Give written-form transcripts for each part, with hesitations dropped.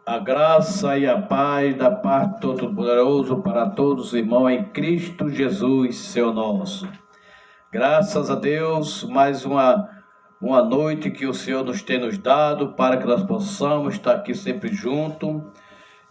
A graça e a paz da parte Todo-Poderoso para todos os irmãos em Cristo Jesus, Senhor nosso. Graças a Deus, mais uma noite que o Senhor nos tem nos dado para que nós possamos estar aqui sempre juntos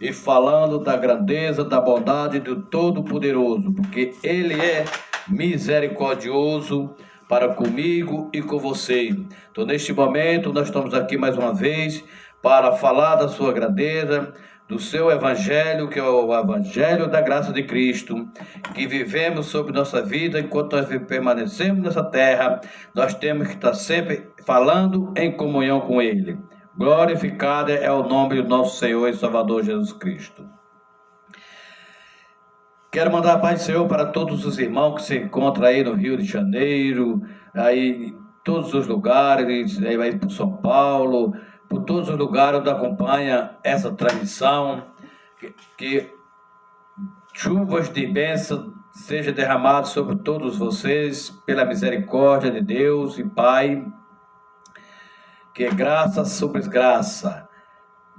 e falando da grandeza, da bondade do Todo-Poderoso, porque Ele é misericordioso para comigo e com você. Então, neste momento, nós estamos aqui mais uma vez para falar da sua grandeza, do seu evangelho, que é o evangelho da graça de Cristo, que vivemos sobre nossa vida enquanto nós permanecemos nessa terra. Nós temos que estar sempre falando em comunhão com Ele. Glorificado é o nome do nosso Senhor e Salvador Jesus Cristo. Quero mandar a paz do Senhor para todos os irmãos que se encontram aí no Rio de Janeiro, aí em todos os lugares, aí por São Paulo, por todos os lugares onde acompanha essa transmissão, que chuvas de bênção sejam derramadas sobre todos vocês, pela misericórdia de Deus e Pai, que graça sobre graça,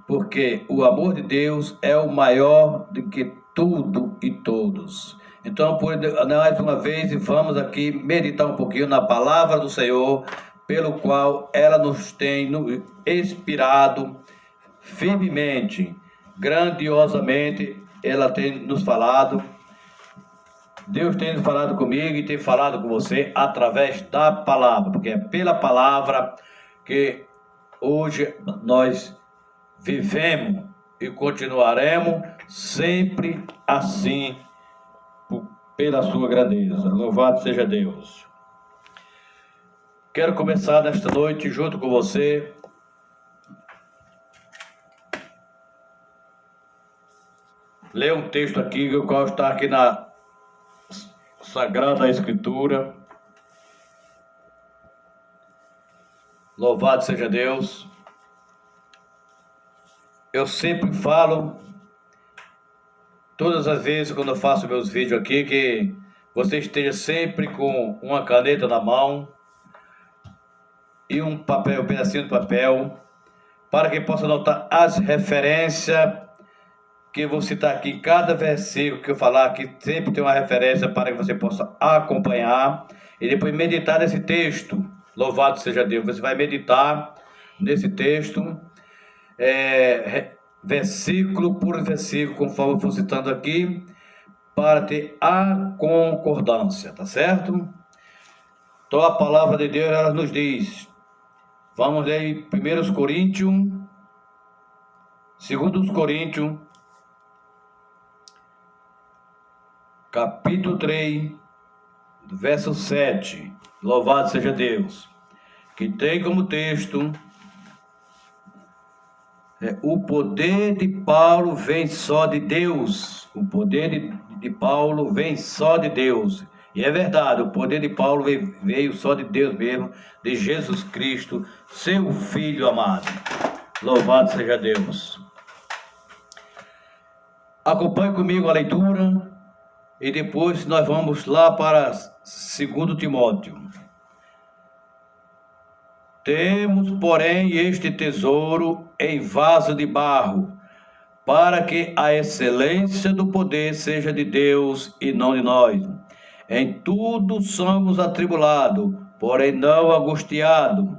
porque o amor de Deus é o maior do que tudo e todos. Então, mais uma vez, vamos aqui meditar um pouquinho na palavra do Senhor, pelo qual ela nos tem inspirado firmemente, grandiosamente, ela tem nos falado. Deus tem nos falado comigo e tem falado com você através da palavra, porque é pela palavra que hoje nós vivemos e continuaremos sempre assim, pela sua grandeza. Louvado seja Deus. Quero começar nesta noite junto com você ler um texto aqui, o qual está aqui na Sagrada Escritura. Louvado seja Deus. Eu sempre falo, todas as vezes quando eu faço meus vídeos aqui, que você esteja sempre com uma caneta na mão e um papel, um pedacinho de papel, para que possa anotar as referências que eu vou citar aqui. Cada versículo que eu falar aqui sempre tem uma referência para que você possa acompanhar e depois meditar nesse texto. Louvado seja Deus. Você vai meditar nesse texto, versículo por versículo, conforme eu for citando aqui, para ter a concordância, tá certo? Então a palavra de Deus, ela nos diz, vamos ler 1 Coríntios, 2 Coríntios, capítulo 3, verso 7, louvado seja Deus, que tem como texto, o poder de Paulo vem só de Deus. O poder de Paulo vem só de Deus. E é verdade, o poder de Paulo veio só de Deus mesmo, de Jesus Cristo, seu Filho amado. Louvado seja Deus. Acompanhe comigo a leitura e depois nós vamos lá para 2 Timóteo. Temos, porém, este tesouro em vaso de barro, para que a excelência do poder seja de Deus e não de nós. Em tudo somos atribulados, porém não angustiados,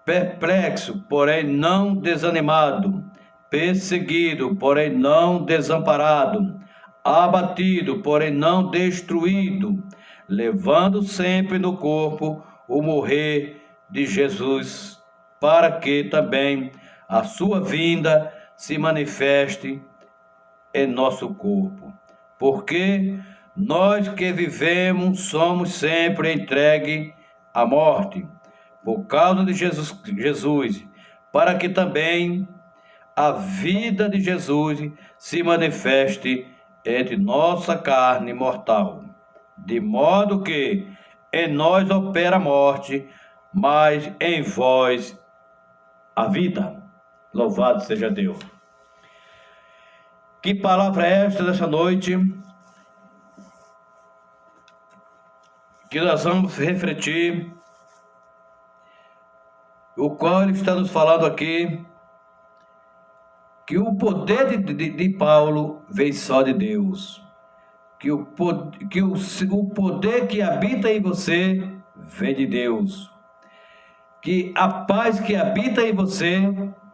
perplexo, porém não desanimado, perseguido, porém não desamparado, abatido, porém não destruído, levando sempre no corpo o morrer de Jesus, para que também a sua vinda se manifeste em nosso corpo. Porque nós que vivemos somos sempre entregues à morte, por causa de Jesus, para que também a vida de Jesus se manifeste entre nossa carne mortal. De modo que em nós opera a morte, mas em vós a vida. Louvado seja Deus. Que palavra é esta dessa noite? Que nós vamos refletir o qual ele está nos falando aqui que o poder de Paulo vem só de Deus, que o poder que habita em você vem de Deus, que a paz que habita em você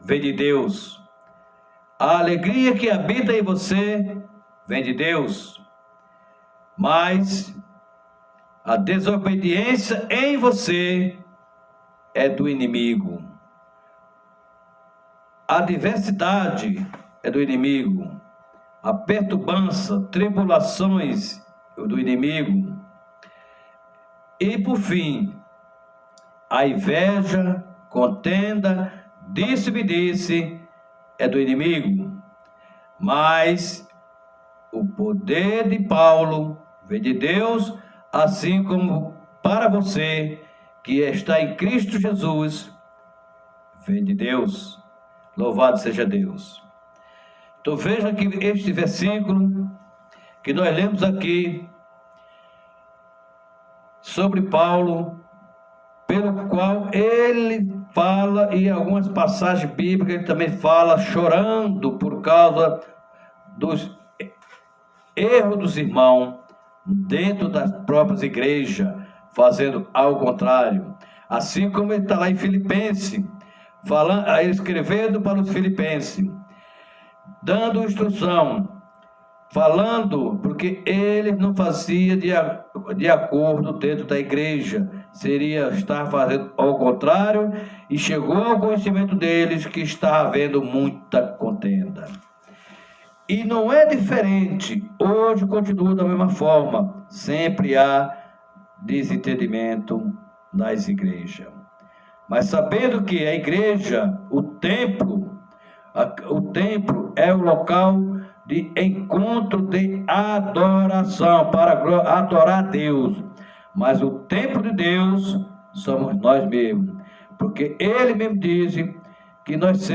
vem de Deus, a alegria que habita em você vem de Deus, mas a desobediência em você é do inimigo. A adversidade é do inimigo. A perturbança, tribulações do inimigo. E por fim, a inveja, contenda, disse-me-disse é do inimigo. Mas o poder de Paulo vem de Deus, assim como para você que está em Cristo Jesus, vem de Deus. Louvado seja Deus. Então veja que este versículo que nós lemos aqui sobre Paulo, pelo qual ele fala, e em algumas passagens bíblicas ele também fala chorando por causa dos erros dos irmãos dentro das próprias igrejas, fazendo ao contrário. Assim como ele está lá em Filipenses, falando, escrevendo para os filipenses, dando instrução, falando, porque ele não fazia de acordo dentro da igreja, seria estar fazendo ao contrário, e chegou ao conhecimento deles que está havendo muita contenda. E não é diferente, hoje continua da mesma forma, sempre há desentendimento nas igrejas. Mas sabendo que a igreja, o templo é o local de encontro de adoração, para adorar a Deus. Mas o templo de Deus somos nós mesmos. Porque Ele mesmo diz que nós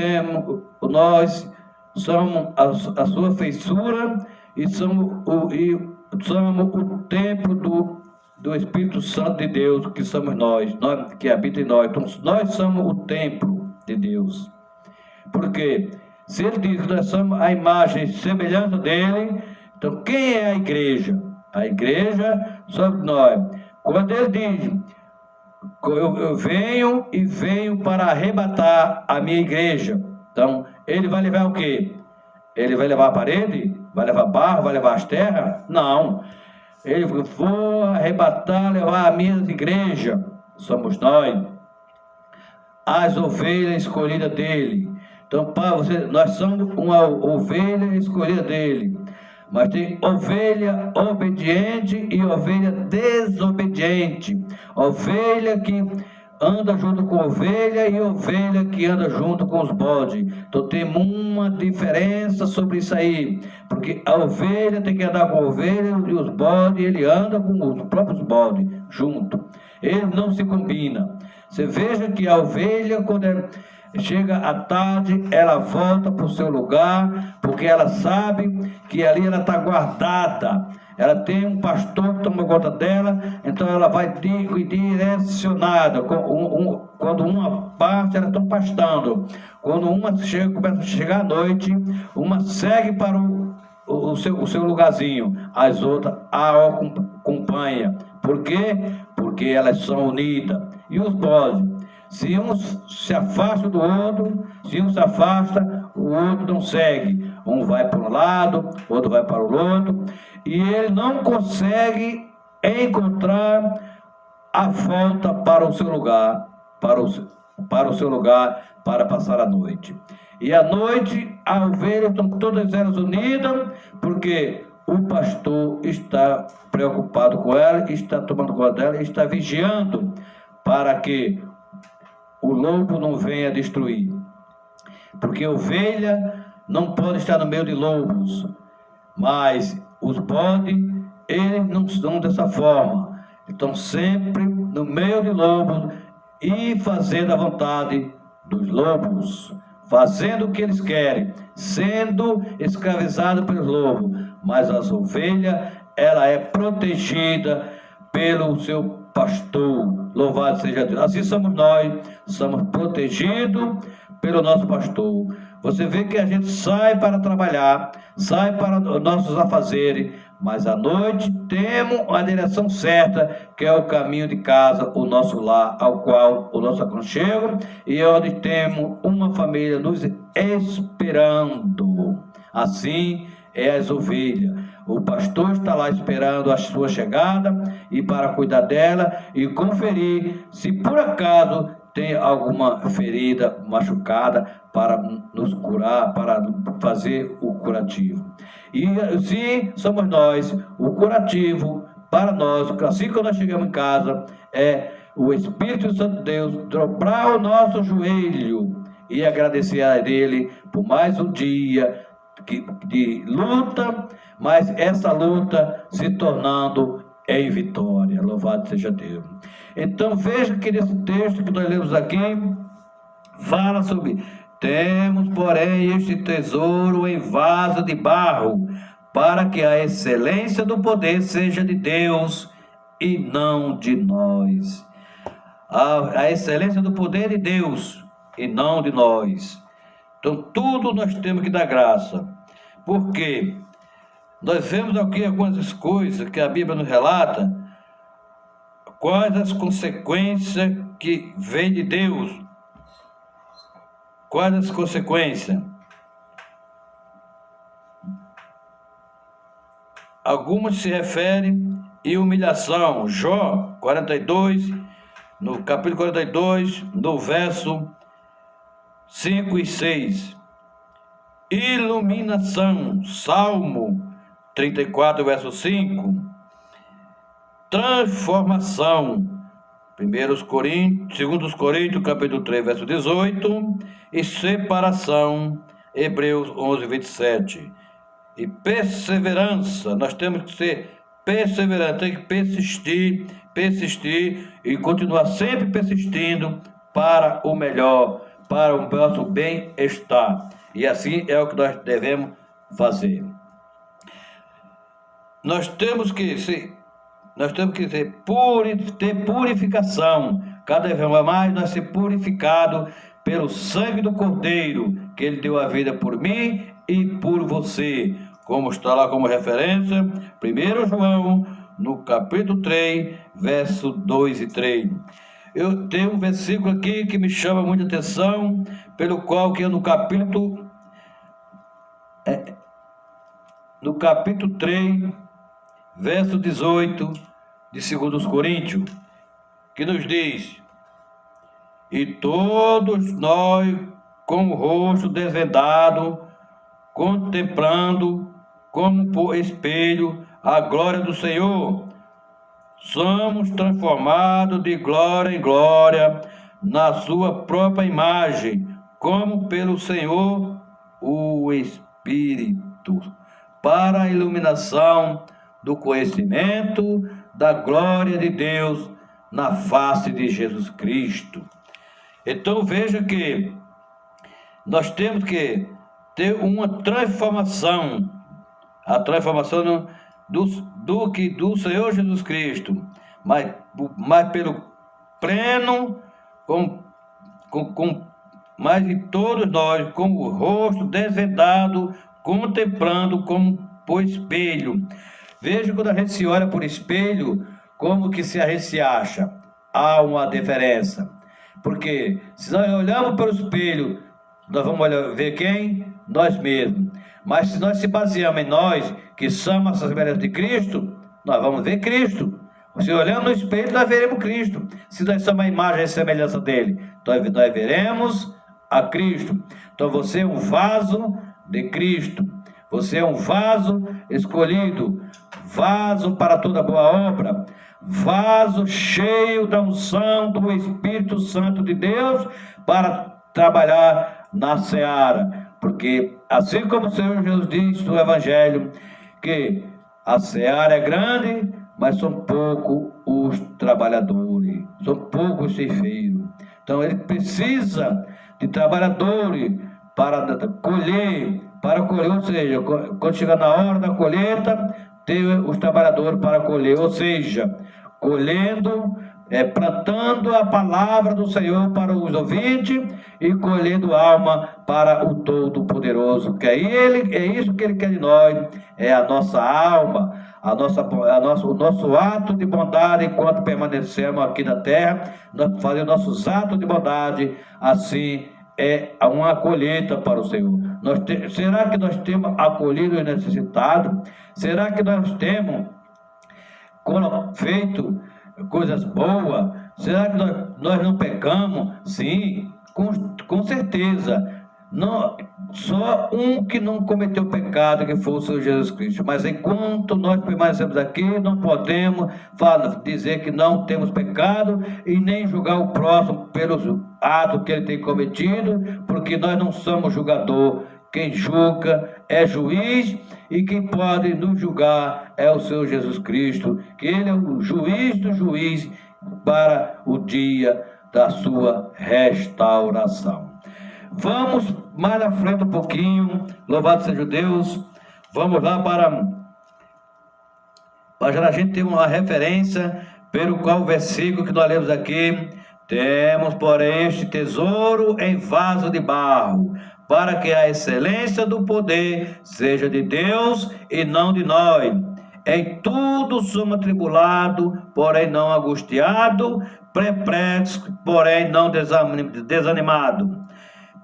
somos a sua feiçura e somos o templo do Espírito Santo de Deus, que somos nós que habita em nós. Então, nós somos o templo de Deus. Porque se ele diz que nós somos a imagem e semelhança dele, então quem é a igreja? A igreja somos nós. Quando ele diz, eu venho para arrebatar a minha igreja, então ele vai levar o quê? Ele vai levar a parede? Vai levar barro? Vai levar as terras? Não. Ele vou arrebatar, levar a minha igreja, somos nós, as ovelhas escolhidas dele. Então, nós somos uma ovelha escolhida dele. Mas tem ovelha obediente e ovelha desobediente. Ovelha que anda junto com ovelha e ovelha que anda junto com os bodes. Então tem uma diferença sobre isso aí, porque a ovelha tem que andar com a ovelha e os bodes, ele anda com os próprios bodes junto. Ele não se combina. Você veja que a ovelha, quando chega à tarde, ela volta para o seu lugar, porque ela sabe que ali ela está guardada. Ela tem um pastor que toma conta dela, então ela vai direcionada. Quando uma parte, elas estão pastando. Quando uma começa a chegar à noite, uma segue para o seu lugarzinho. As outras a acompanham. Por quê? Porque elas são unidas. E os bodes? Se um se afasta do outro, se um se afasta, o outro não segue. Um vai para um lado, outro vai para o outro. E ele não consegue encontrar a volta para o seu lugar, para o seu lugar, para passar a noite. E à noite, as ovelhas estão todas elas unidas, porque o pastor está preocupado com ela, está tomando conta dela, está vigiando para que o lobo não venha destruir. Porque ovelha não pode estar no meio de lobos, mas os bodes, eles não são dessa forma. Estão sempre no meio de lobos e fazendo a vontade dos lobos, fazendo o que eles querem, sendo escravizados pelos lobos. Mas as ovelhas, ela é protegida pelo seu pastor. Louvado seja Deus. Assim somos nós, somos protegidos pelo nosso pastor. Você vê que a gente sai para trabalhar, sai para os nossos afazeres, mas à noite temos a direção certa, que é o caminho de casa, o nosso lar, ao qual o nosso aconchego, e onde temos uma família nos esperando. Assim é as ovelhas. O pastor está lá esperando a sua chegada e para cuidar dela e conferir se por acaso tem alguma ferida machucada para nos curar, para fazer o curativo. E se somos nós, o curativo para nós, assim que nós chegamos em casa, é o Espírito Santo de Deus dobrar o nosso joelho e agradecer a Ele por mais um dia de luta, mas essa luta se tornando em vitória. Louvado seja Deus. Então veja que nesse texto que nós lemos aqui, fala sobre: temos, porém, este tesouro em vaso de barro, para que a excelência do poder seja de Deus e não de nós. A excelência do poder de Deus e não de nós. Então tudo nós temos que dar graça. Por quê? Nós vemos aqui algumas coisas que a Bíblia nos relata, quais as consequências que vêm de Deus. Quais as consequências? Algumas se referem à humilhação. Jó 42, no capítulo 42, no verso 5 e 6. Iluminação, Salmo 34, verso 5. Transformação, 2 Coríntios, capítulo 3, verso 18. E separação, Hebreus 11, 27. E perseverança, nós temos que ser perseverantes, tem que persistir e continuar sempre persistindo para o melhor, para o nosso bem-estar. E assim é o que nós devemos fazer. Nós temos que ter purificação. Cada vez mais nós ser purificados pelo sangue do Cordeiro, que Ele deu a vida por mim e por você. Como está lá como referência, 1 João, no capítulo 3, verso 2 e 3. Eu tenho um versículo aqui que me chama muita atenção, pelo qual que é no capítulo 3, verso 18 de 2 Coríntios, que nos diz: e todos nós, com o rosto desvendado, contemplando como por espelho a glória do Senhor, somos transformados de glória em glória na sua própria imagem, como pelo Senhor o Espírito, para a iluminação do conhecimento da glória de Deus na face de Jesus Cristo. Então veja que nós temos que ter uma transformação, a transformação do Senhor Jesus Cristo, mas pelo pleno, mas de todos nós, com o rosto desvendado, contemplando como por espelho. Veja, quando a gente se olha por espelho, como que a gente se acha? Há uma diferença. Porque se nós olhamos pelo espelho, nós vamos ver quem? Nós mesmos. Mas se nós se baseamos em nós, que somos as semelhanças de Cristo, nós vamos ver Cristo. Se olhamos no espelho, nós veremos Cristo. Se nós somos a imagem e semelhança dele, nós veremos a Cristo. Então você é um vaso de Cristo. Você é um vaso escolhido, vaso para toda boa obra, vaso cheio da unção do Espírito Santo de Deus para trabalhar na seara. Porque assim como o Senhor Jesus diz no Evangelho, que a seara é grande, mas são poucos os trabalhadores, são poucos os ceifeiros. Então ele precisa de trabalhadores para colher, ou seja, quando chegar na hora da colheita, ter os trabalhadores para colher, ou seja, colhendo plantando a palavra do Senhor para os ouvintes e colhendo alma para o Todo-Poderoso, que é isso que Ele quer de nós, é a nossa alma, o nosso ato de bondade enquanto permanecemos aqui na terra, nós fazemos nossos atos de bondade, assim é uma colheita para o Senhor. Será que nós temos acolhido os necessitados? Será que nós temos feito coisas boas? Será que nós não pecamos? Sim, com certeza. Não, só um que não cometeu pecado, que foi o Senhor Jesus Cristo. Mas enquanto nós permanecemos aqui, não podemos dizer que não temos pecado e nem julgar o próximo pelos atos que ele tem cometido, porque nós não somos julgador. Quem julga é juiz, e quem pode nos julgar é o Senhor Jesus Cristo, que Ele é o juiz do juiz para o dia da sua restauração. Vamos mais à frente um pouquinho, louvado seja Deus, vamos lá para a gente ter uma referência pelo qual o versículo que nós lemos aqui: temos, porém, este tesouro em vaso de barro, para que a excelência do poder seja de Deus e não de nós. Em tudo somos atribulados, porém não angustiados, perplexos, porém não desanimados,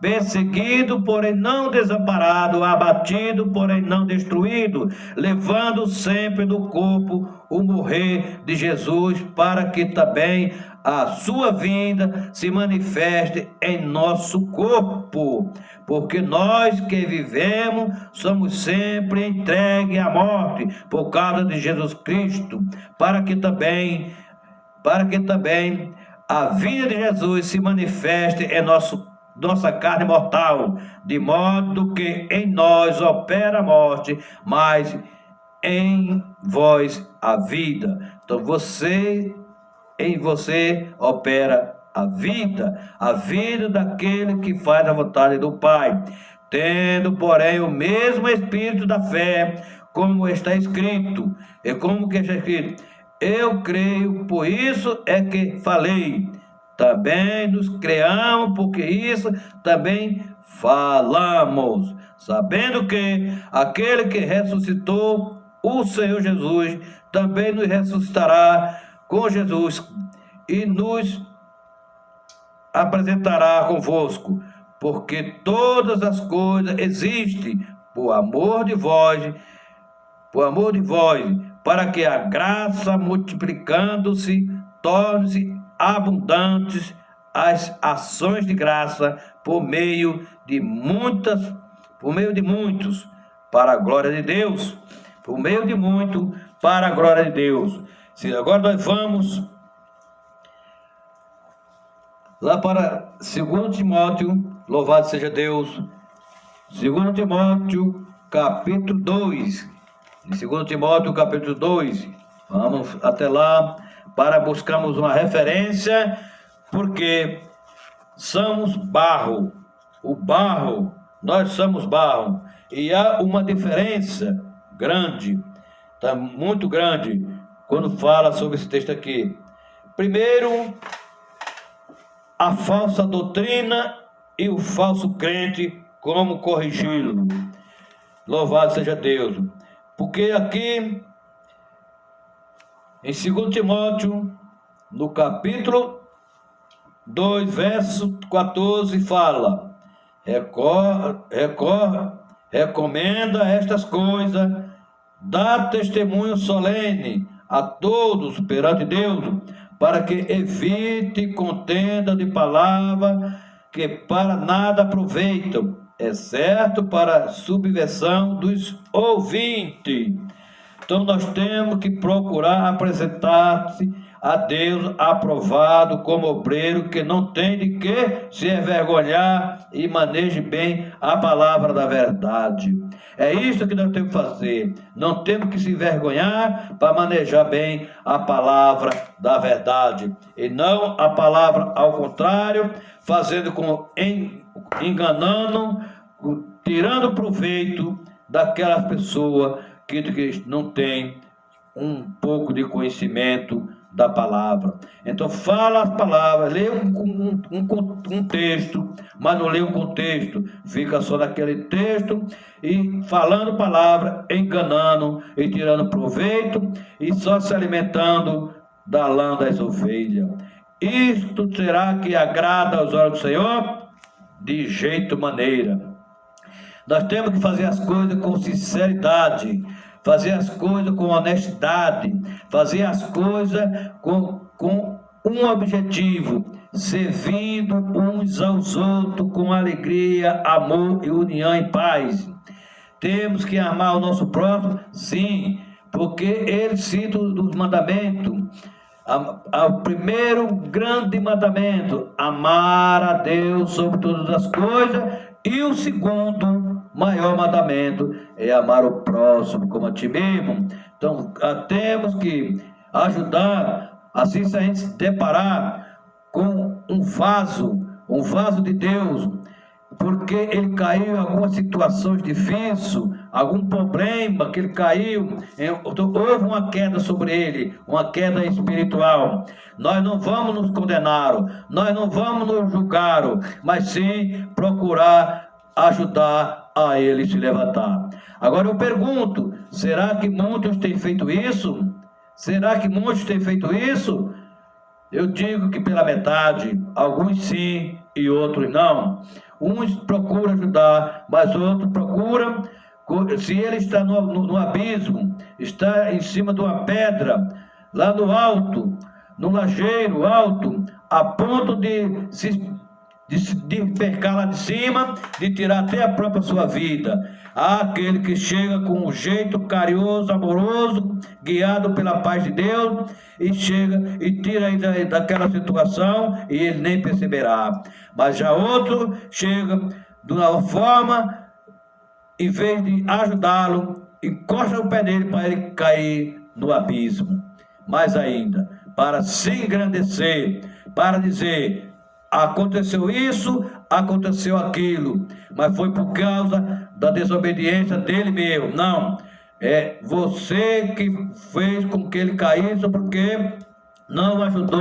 perseguido, porém não desamparado, abatido, porém não destruído, levando sempre no corpo o morrer de Jesus, para que também a sua vinda se manifeste em nosso corpo, porque nós que vivemos somos sempre entregues à morte por causa de Jesus Cristo, para que também a vinda de Jesus se manifeste em nossa carne mortal, de modo que em nós opera a morte, mas em vós a vida. Então em você opera a vida daquele que faz a vontade do Pai, tendo, porém, o mesmo espírito da fé, como está escrito. E como que está escrito? Eu creio, por isso é que falei. Também nos creamos, porque isso também falamos, sabendo que aquele que ressuscitou o Senhor Jesus também nos ressuscitará com Jesus e nos apresentará convosco, porque todas as coisas existem por amor de vós, para que a graça, multiplicando-se, torne-se abundantes as ações de graça por meio de muitos, para a glória de Deus. Por meio de muito, para a glória de Deus. Agora nós vamos lá para 2 Timóteo, louvado seja Deus. 2 Timóteo, capítulo 2. Em 2 Timóteo, capítulo 2. Vamos até lá para buscarmos uma referência, porque somos barro. Nós somos barro. E há uma diferença grande, muito grande, quando fala sobre esse texto aqui. Primeiro, a falsa doutrina e o falso crente, como corrigi-lo. Louvado seja Deus. Porque aqui, em 2 Timóteo, no capítulo 2, verso 14, fala: recomenda estas coisas, dá testemunho solene a todos perante Deus, para que evite contenda de palavra que para nada aproveitam, exceto para subversão dos ouvintes. Então nós temos que procurar apresentar-se a Deus aprovado como obreiro que não tem de que se envergonhar e maneje bem a palavra da verdade. É isso que nós temos que fazer. Não temos que se envergonhar para manejar bem a palavra da verdade. E não a palavra ao contrário, fazendo enganando, tirando proveito daquelas pessoas que não tem um pouco de conhecimento da palavra. Então fala as palavras, lê um texto, mas não lê o contexto, fica só naquele texto e falando palavra, enganando e tirando proveito e só se alimentando da lã das ovelhas. Isto será que agrada aos olhos do Senhor? De jeito maneira. Nós temos que fazer as coisas com sinceridade, fazer as coisas com honestidade, fazer as coisas com um objetivo, servindo uns aos outros com alegria, amor e união e paz. Temos que amar o nosso próximo? Sim, porque ele cita os mandamentos. O primeiro grande mandamento, amar a Deus sobre todas as coisas, e o segundo maior mandamento é amar o próximo como a ti mesmo. Então, temos que ajudar, assim se a gente se deparar com um vaso de Deus, porque ele caiu em algumas situações difíceis, algum problema que ele caiu, houve uma queda sobre ele, uma queda espiritual. Nós não vamos nos condenar, nós não vamos nos julgar, mas sim procurar ajudar a ele se levantar. Agora eu pergunto, será que muitos têm feito isso? Será que muitos têm feito isso? Eu digo que pela metade, alguns sim e outros não. Uns procuram ajudar, mas outros procuram, se ele está no abismo, está em cima de uma pedra, lá no alto, no lajeiro alto, a ponto de percar lá de cima, de tirar até a própria sua vida. Há aquele que chega com um jeito carinhoso, amoroso, guiado pela paz de Deus, e chega e tira ele daquela situação e ele nem perceberá. Mas já outro chega de uma forma, em vez de ajudá-lo, encosta o pé dele para ele cair no abismo. Mais ainda, para se engrandecer, para dizer: aconteceu isso, aconteceu aquilo, mas foi por causa da desobediência dele mesmo. Não, é você que fez com que ele caísse, porque não ajudou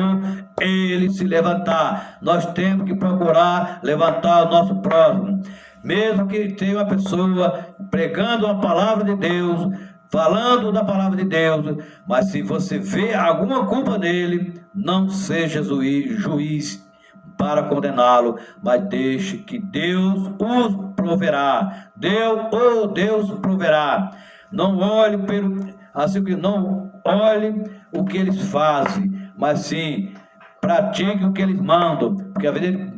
ele se levantar. Nós temos que procurar levantar o nosso próximo, mesmo que tenha uma pessoa pregando a palavra de Deus, falando da palavra de Deus, mas se você vê alguma culpa nele, não seja juiz para condená-lo, mas deixe que Deus os proverá. Deus proverá. Não olhe não olhe o que eles fazem, mas sim pratique o que eles mandam, porque às vezes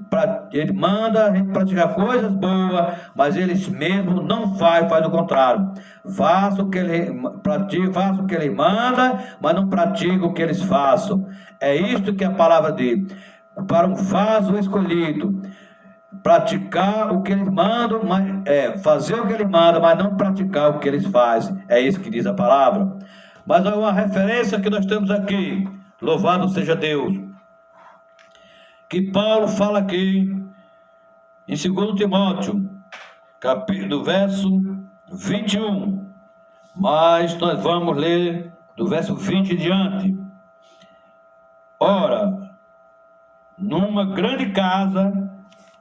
ele manda a gente praticar coisas boas, mas eles mesmos não faz o contrário. Faça o que ele manda, mas não pratica o que eles façam. É isto que a palavra diz. Para um vaso escolhido, praticar o que eles mandam, fazer o que eles mandam, mas não praticar o que eles fazem. É isso que diz a palavra. Mas há uma referência que nós temos aqui, louvado seja Deus, que Paulo fala aqui em 2 Timóteo, capítulo, verso 21, mas nós vamos ler do verso 20 em diante. Ora, numa grande casa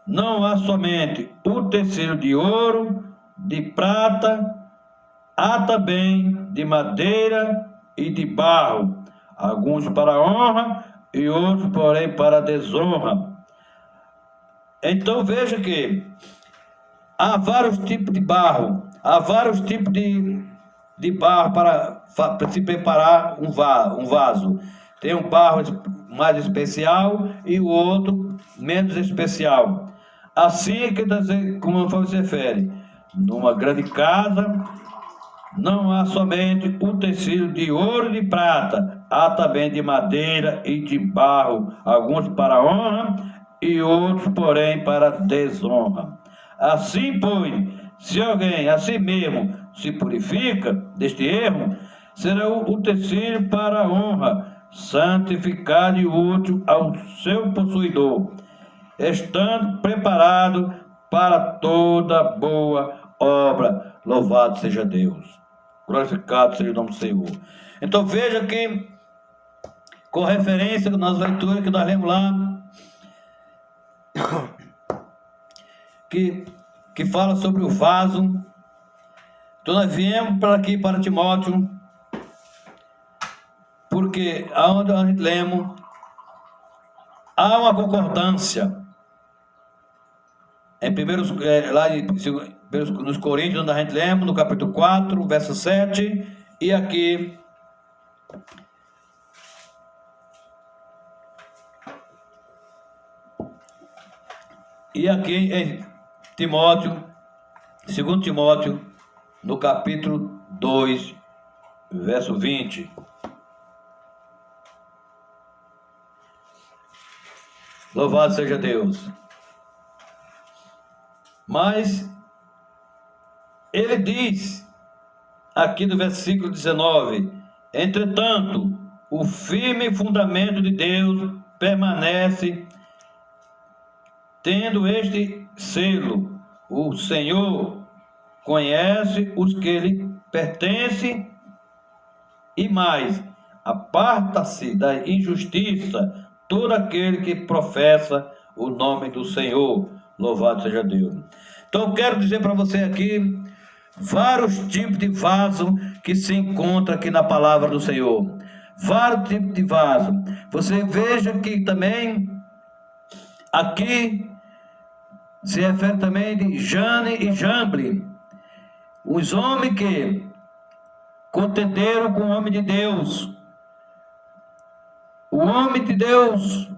não há somente utensílio de ouro, de prata, há também de madeira e de barro, alguns para honra e outros, porém, para desonra. Então veja que há vários tipos de barro, há vários tipos de barro para se preparar um vaso. Tem um barro mais especial e o outro menos especial. Assim é que, como se refere, numa grande casa não há somente utensílio de ouro e de prata, há também de madeira e de barro, alguns para honra e outros, porém, para desonra. Assim, pois, se alguém a si mesmo se purifica deste erro, será o utensílio para honra, santificado e útil ao seu possuidor, estando preparado para toda boa obra. Louvado seja Deus. Glorificado seja o nome do Senhor. Então veja que com referência nas leituras que nós lemos lá, que fala sobre o vaso. Então nós viemos para aqui, para Timóteo, porque aonde nós lemos, há uma concordância em nos Coríntios, onde a gente lemos, no capítulo 4, verso 7, e aqui em Timóteo, 2 Timóteo, no capítulo 2, verso 20. Louvado seja Deus. Mas ele diz aqui no versículo 19: entretanto, o firme fundamento de Deus permanece, tendo este selo: o Senhor conhece os que lhe pertencem, e mais, aparta-se da injustiça todo aquele que professa o nome do Senhor. Louvado seja Deus. Então eu quero dizer para você aqui vários tipos de vaso que se encontra aqui na palavra do Senhor. Vários tipos de vaso. Você veja que também aqui se refere também de Jane e Jambre, os homens que contenderam com o homem de Deus. O homem de Deus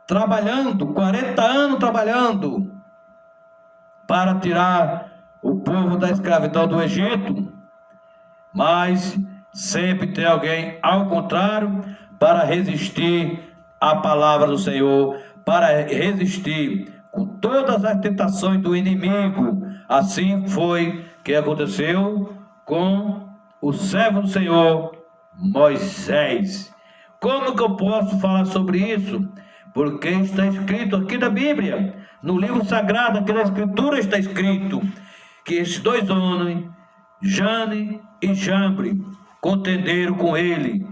trabalhando, 40 anos trabalhando para tirar o povo da escravidão do Egito, mas sempre tem alguém ao contrário para resistir à palavra do Senhor, para resistir com todas as tentações do inimigo. Assim foi que aconteceu com o servo do Senhor, Moisés. Como que eu posso falar sobre isso? Porque está escrito aqui na Bíblia, no livro sagrado, aqui na Escritura está escrito que esses dois homens, Jane e Jambre, contenderam com ele.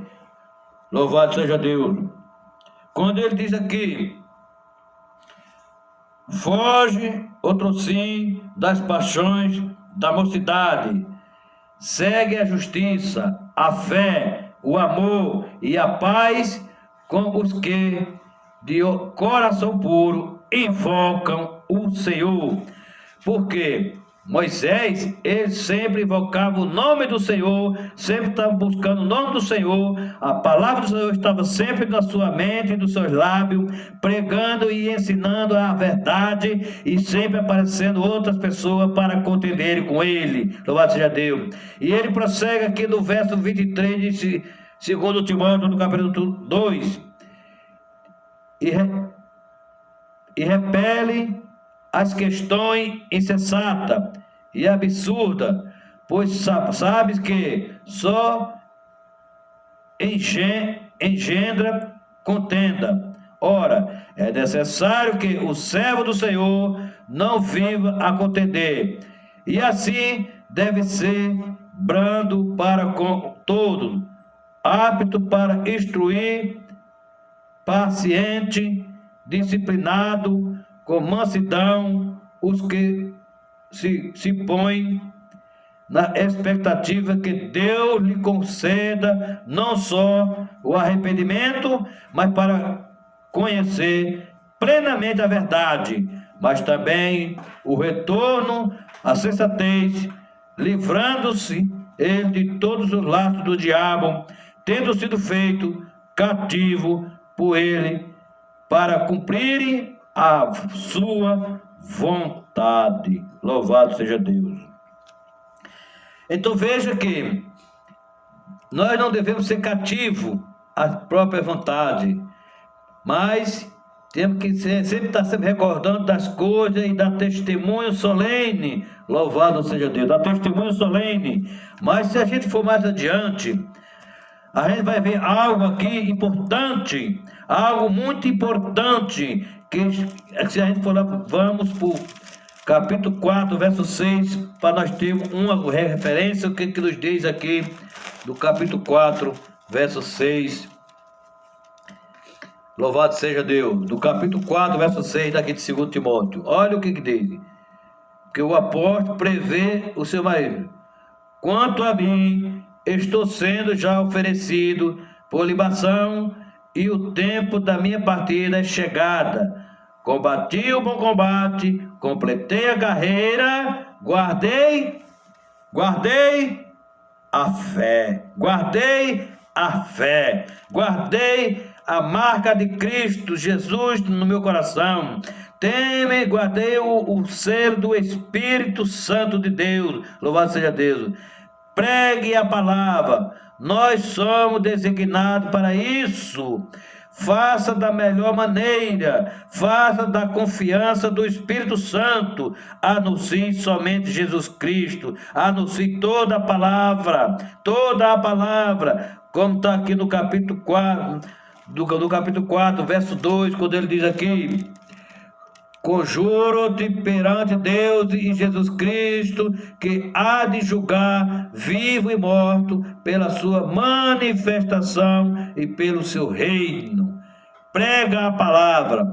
Louvado seja Deus. Quando ele diz aqui: foge, outro sim, das paixões da mocidade, segue a justiça, a fé, o amor e a paz com os que de coração puro invocam o Senhor. Porque Moisés, ele sempre invocava o nome do Senhor, sempre estava buscando o nome do Senhor, a palavra do Senhor estava sempre na sua mente, nos seus lábios, pregando e ensinando a verdade, e sempre aparecendo outras pessoas para contenderem com ele. Louvado seja Deus. E ele prossegue aqui no verso 23 de 2 Timóteo, no capítulo 2, e repele as questões insensatas e absurdas, pois sabes que só engendra contenda. Ora, é necessário que o servo do Senhor não viva a contender, e assim deve ser brando para com todos, apto para instruir, paciente, disciplinado, com mansidão, os que se põem na expectativa que Deus lhe conceda não só o arrependimento, mas para conhecer plenamente a verdade, mas também o retorno à sensatez, livrando-se ele de todos os laços do diabo, tendo sido feito cativo por ele, para cumprirem a sua vontade. Louvado seja Deus. Então veja que nós não devemos ser cativos à própria vontade, mas temos que sempre estar sempre recordando das coisas e dar testemunho solene. Louvado seja Deus, dar testemunho solene. Mas se a gente for mais adiante, a gente vai ver algo aqui importante, algo muito importante, que se a gente for lá, vamos para o capítulo 4, verso 6, para nós termos uma referência, o que nos diz aqui do capítulo 4, verso 6 Louvado seja Deus. Do capítulo 4, verso 6 daqui de 2 Timóteo. Olha o que diz. Que o apóstolo prevê o seu marido. Quanto a mim, estou sendo já oferecido por libação e o tempo da minha partida é chegada. Combati o bom combate, completei a carreira, guardei a fé, guardei a marca de Cristo Jesus no meu coração. Guardei o selo do Espírito Santo de Deus. Louvado seja Deus. Pregue a palavra. Nós somos designados para isso. Faça da melhor maneira, faça da confiança do Espírito Santo, anuncie somente Jesus Cristo, anuncie toda a palavra, como está aqui no capítulo 4, do capítulo 4, verso 2, quando ele diz aqui: conjuro-te perante Deus e Jesus Cristo, que há de julgar vivo e morto pela sua manifestação e pelo seu reino. Prega a palavra,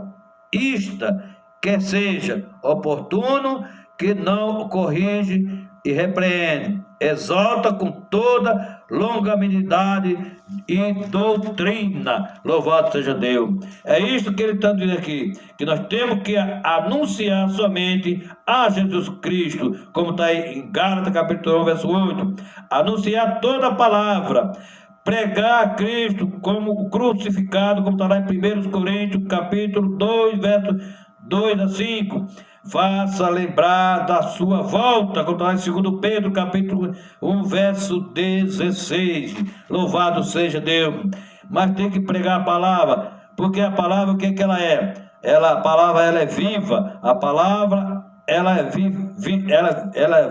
quer seja oportuno, que não corrige e repreende, exalta com toda longanimidade e doutrina. Louvado seja Deus. É isso que ele está dizendo aqui, que nós temos que anunciar somente a Jesus Cristo, como está em Gálatas capítulo 1, verso 8. Anunciar toda a palavra, pregar a Cristo como crucificado, como está lá em 1 Coríntios capítulo 2, verso 2 a 5. Faça lembrar da sua volta, como está em 2 Pedro, capítulo 1, verso 16. Louvado seja Deus. Mas tem que pregar a palavra, porque a palavra, o que é que ela é? A palavra, ela é viva. A palavra, ela é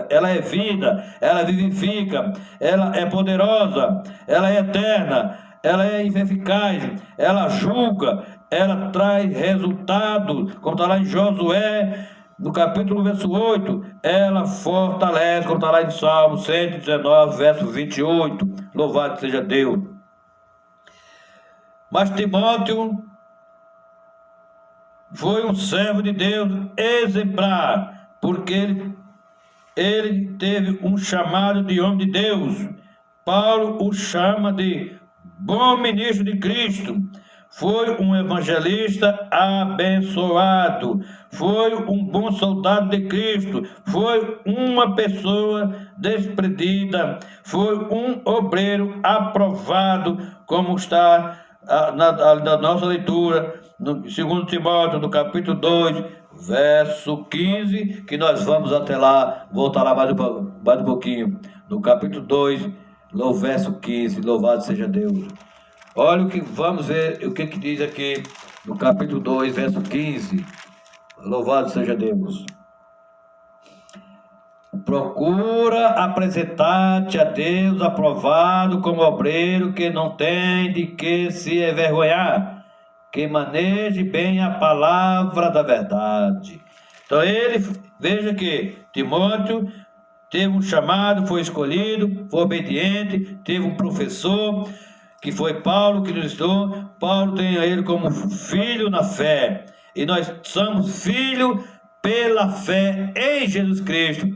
ela é vida, ela vivifica, ela é poderosa, ela é eterna, ela é eficaz, ela julga, ela traz resultado, como está lá em Josué, no capítulo verso 8, ela fortalece, como está lá em Salmo 119, verso 28, louvado seja Deus. Mas Timóteo foi um servo de Deus exemplar, porque ele teve um chamado de homem de Deus. Paulo o chama de bom ministro de Cristo. Foi um evangelista abençoado, foi um bom soldado de Cristo, foi uma pessoa desprezida, foi um obreiro aprovado, como está na nossa leitura, no 2 Timóteo, no capítulo 2, verso 15, que nós vamos até lá, voltar lá mais um pouquinho, no capítulo 2, no verso 15, louvado seja Deus. Olha o que vamos ver, o que diz aqui no capítulo 2, verso 15. Louvado seja Deus. Procura apresentar-te a Deus aprovado como obreiro que não tem de que se envergonhar, que maneje bem a palavra da verdade. Então veja que Timóteo teve um chamado, foi escolhido, foi obediente, teve um professor, que foi Paulo que nos ensinou. Paulo tem ele como filho na fé, e nós somos filhos pela fé em Jesus Cristo.